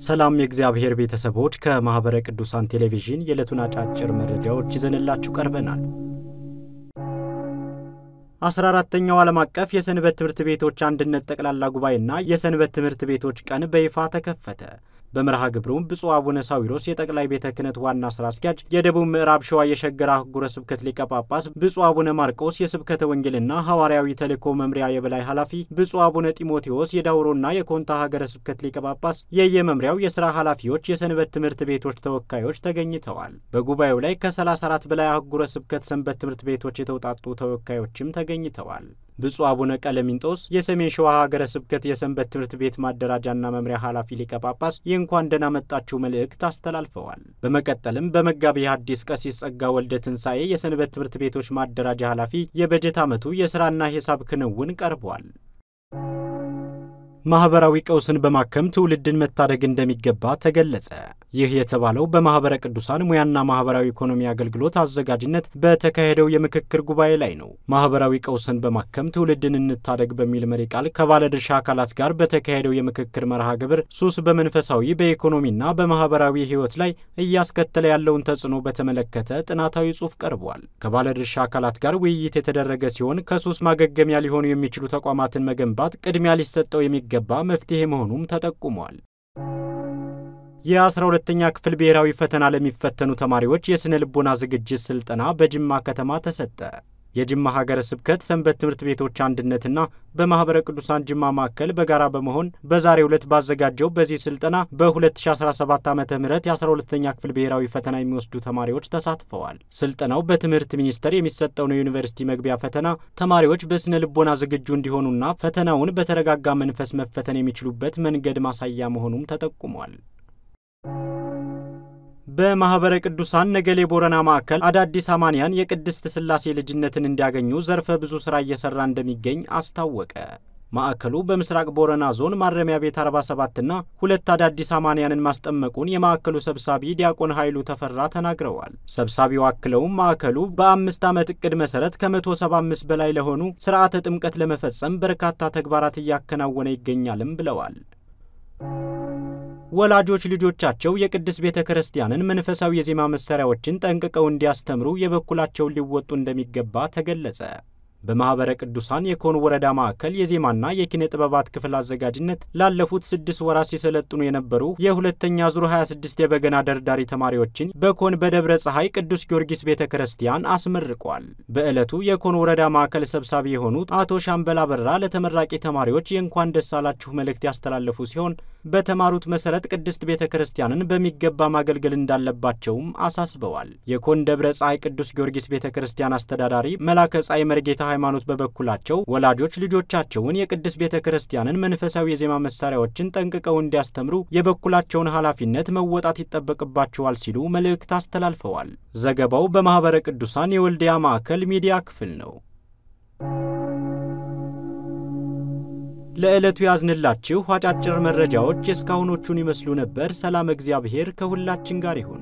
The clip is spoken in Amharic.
ሰላም የእግዚአብሔር ቤተሰቦች ከማህበረ ቅዱሳን ቴሌቪዥን የዕለቱን አጫጭር መረጃዎች ይዘንላችሁ ቀርበናል። 14ኛው ዓለም አቀፍ የሰንበት ትምህርት ቤቶች አንድነት ጠቅላላ ጉባኤና የሰንበት ትምህርት ቤቶች ቀን በይፋ ተከፈተ። በመርሃ ግብሩም ብፁዕ አቡነ ሳዊሮስ የጠቅላይ ቤተ ክህነት ዋና ስራ አስኪያጅ፣ የደቡብ ምዕራብ ሸዋ የሸገር አህጉረ ስብከት ሊቀ ጳጳስ ብፁዕ አቡነ ማርቆስ የስብከተ ወንጌልና ሐዋርያዊ ተልእኮ መምሪያ የበላይ ኃላፊ፣ ብፁዕ አቡነ ጢሞቴዎስ የዳውሮና የኮንታ ሀገረ ስብከት ሊቀ ጳጳስ፣ የየመምሪያው የሥራ ኃላፊዎች፣ የሰንበት ትምህርት ቤቶች ተወካዮች ተገኝተዋል። በጉባኤው ላይ ከ34 በላይ አህጉረ ስብከት ሰንበት ትምህርት ቤቶች የተውጣጡ ተወካዮችም ተገኝተዋል። ብፁዕ አቡነ ቀለሚንጦስ የሰሜን ሸዋ ሀገረ ስብከት የሰንበት ትምህርት ቤት ማደራጃና መምሪያ ኃላፊ ሊቀ ጳጳስ የእንኳን ደህና መጣችሁ መልእክት አስተላልፈዋል። በመቀጠልም በመጋቢ ሐዲስ ቀሲስ ጸጋ ወልደ ትንሳኤ የሰንበት ትምህርት ቤቶች ማደራጃ ኃላፊ የበጀት ዓመቱ የሥራና ሂሳብ ክንውን ቀርቧል። ማህበራዊ ቀውስን በማከም ትውልድን መታደግ እንደሚገባ ተገለጸ። ይህ የተባለው በማህበረ ቅዱሳን ሙያና ማህበራዊ ኢኮኖሚ አገልግሎት አዘጋጅነት በተካሄደው የምክክር ጉባኤ ላይ ነው። ማህበራዊ ቀውስን በማከም ትውልድን እንታደግ በሚል መሪ ቃል ከባለድርሻ አካላት ጋር በተካሄደው የምክክር መርሃ ግብር ሱስ በመንፈሳዊ በኢኮኖሚና በማህበራዊ ሕይወት ላይ እያስከተለ ያለውን ተጽዕኖ በተመለከተ ጥናታዊ ጽሑፍ ቀርቧል። ከባለድርሻ አካላት ጋር ውይይት የተደረገ ሲሆን ከሱስ ማገገሚያ ሊሆኑ የሚችሉ ተቋማትን መገንባት ቅድሚያ ሊሰጠው የሚገባ መፍትሄ መሆኑም ተጠቁሟል። የ12ኛ ክፍል ብሔራዊ ፈተና ለሚፈተኑ ተማሪዎች የስነ ልቦና ዝግጅት ስልጠና በጅማ ከተማ ተሰጠ። የጅማ ሀገረ ስብከት ሰንበት ትምህርት ቤቶች አንድነትና በማህበረ ቅዱሳን ጅማ ማዕከል በጋራ በመሆን በዛሬው ዕለት ባዘጋጀው በዚህ ስልጠና በ2017 ዓ.ም የ12ኛ ክፍል ብሔራዊ ፈተና የሚወስዱ ተማሪዎች ተሳትፈዋል። ስልጠናው በትምህርት ሚኒስቴር የሚሰጠውን የዩኒቨርሲቲ መግቢያ ፈተና ተማሪዎች በስነ ልቦና ዝግጁ እንዲሆኑና ፈተናውን በተረጋጋ መንፈስ መፈተን የሚችሉበት መንገድ ማሳያ መሆኑም ተጠቁሟል። በማህበረ ቅዱሳን ነገሌ ቦረና ማዕከል አዳዲስ አማንያን የቅድስት ሥላሴ ልጅነትን እንዲያገኙ ዘርፈ ብዙ ሥራ እየሰራ እንደሚገኝ አስታወቀ። ማዕከሉ በምስራቅ ቦረና ዞን ማረሚያ ቤት 47 እና 2 አዳዲስ አማንያንን ማስጠመቁን የማዕከሉ ሰብሳቢ ዲያቆን ኃይሉ ተፈራ ተናግረዋል። ሰብሳቢው አክለውም ማዕከሉ በ5 ዓመት ዕቅድ መሰረት ከ175 በላይ ለሆኑ ሥርዓተ ጥምቀት ለመፈጸም በርካታ ተግባራት እያከናወነ ይገኛልም ብለዋል። ወላጆች ልጆቻቸው የቅድስት ቤተ ክርስቲያንን መንፈሳዊ የዜማ መሳሪያዎችን ጠንቅቀው እንዲያስተምሩ የበኩላቸውን ሊወጡ እንደሚገባ ተገለጸ። በማህበረ ቅዱሳን የኮን ወረዳ ማዕከል የዜማና የኪነ ጥበባት ክፍል አዘጋጅነት ላለፉት 6 ወራት ሲሰለጥኑ የነበሩ የሁለተኛ ዙር 26 የበገና ደርዳሪ ተማሪዎችን በኮን በደብረ ፀሐይ ቅዱስ ጊዮርጊስ ቤተ ክርስቲያን አስመርቋል። በዕለቱ የኮን ወረዳ ማዕከል ሰብሳቢ የሆኑት አቶ ሻምበል አበራ ለተመራቂ ተማሪዎች የእንኳን ደስ አላችሁ መልእክት ያስተላለፉ ሲሆን በተማሩት መሰረት ቅድስት ቤተ ክርስቲያንን በሚገባ ማገልገል እንዳለባቸውም አሳስበዋል። የኮን ደብረ ፀሐይ ቅዱስ ጊዮርጊስ ቤተ ክርስቲያን አስተዳዳሪ መላከ ፀሐይ መርጌታ ሃይማኖት በበኩላቸው ወላጆች ልጆቻቸውን የቅድስት ቤተ ክርስቲያንን መንፈሳዊ የዜማ መሳሪያዎችን ጠንቅቀው እንዲያስተምሩ የበኩላቸውን ኃላፊነት መወጣት ይጠበቅባቸዋል ሲሉ መልእክት አስተላልፈዋል። ዘገባው በማህበረ ቅዱሳን የወልዲያ ማዕከል ሚዲያ ክፍል ነው። ለዕለቱ ያዝንላችሁ አጫጭር መረጃዎች እስካሁኖቹን ይመስሉ ነበር። ሰላም እግዚአብሔር ከሁላችን ጋር ይሁን።